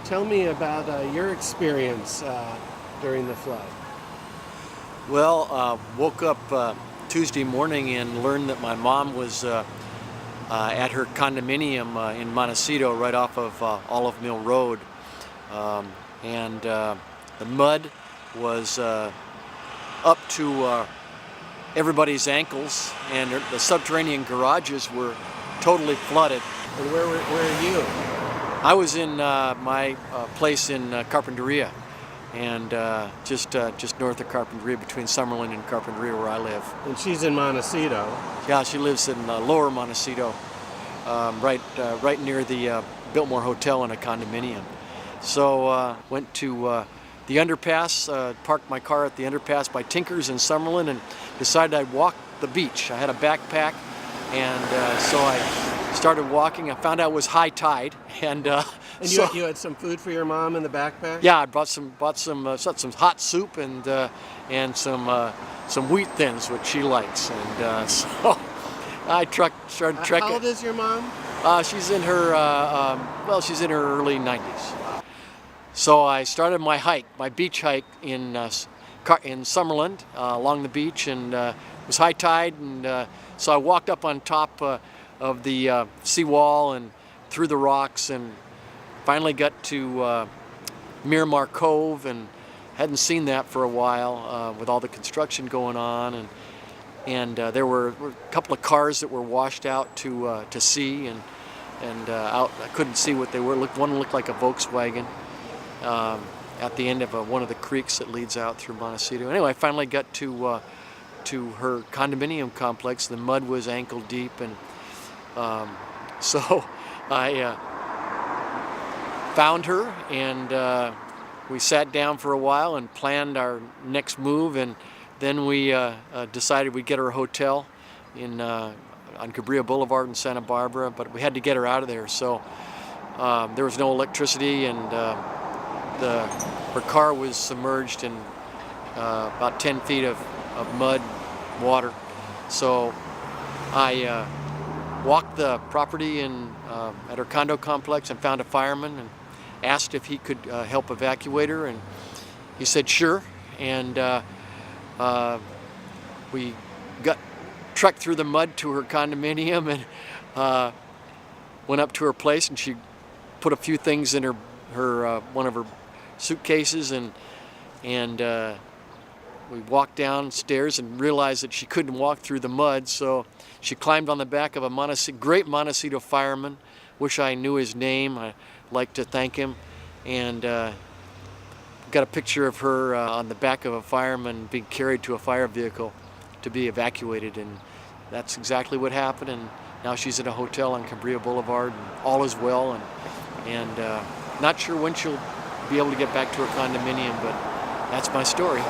Tell me about your experience during the flood. Well, woke up Tuesday morning and learned that my mom was at her condominium in Montecito, right off of Olive Mill Road, and the mud was up to everybody's ankles, and the subterranean garages were totally flooded. And where are you? I was in my place in Carpinteria, and just north of Carpinteria, between Summerlin and Carpinteria, where I live. And she's in Montecito. Yeah, she lives in Lower Montecito, right near the Biltmore Hotel in a condominium. So went to the underpass, parked my car at the underpass by Tinker's in Summerlin, and decided I'd walk the beach. I had a backpack, and so I started walking. I found out it was high tide, and And you had some food for your mom in the backpack? yeah, I bought some hot soup and some wheat thins, which she likes, and so I started trekking. How old is your mom? She's in her she's in her early 90s. So I started my hike, my beach hike in Summerland along the beach, and it was high tide, and so I walked up on top of the seawall and through the rocks, and finally got to Miramar Cove, and hadn't seen that for a while with all the construction going on, and there were a couple of cars that were washed out to sea, and out. I couldn't see what they were. One looked like a Volkswagen at the end of one of the creeks that leads out through Montecito. Anyway, I finally got to her condominium complex. The mud was ankle deep, and so I found her, and we sat down for a while and planned our next move, and then we decided we'd get her a hotel on Cabrillo Boulevard in Santa Barbara, but we had to get her out of there. So there was no electricity, and her car was submerged in about 10 feet of mud, water. So I walked the property at her condo complex and found a fireman and asked if he could help evacuate her, and he said sure, and we trekked through the mud to her condominium, and went up to her place, and she put a few things in her one of her suitcases, and we walked downstairs and realized that she couldn't walk through the mud, so she climbed on the back of a great Montecito fireman. Wish I knew his name. I'd like to thank him. And got a picture of her on the back of a fireman being carried to a fire vehicle to be evacuated, and that's exactly what happened. And now she's in a hotel on Cabrillo Boulevard, and all is well, and not sure when she'll be able to get back to her condominium, but that's my story.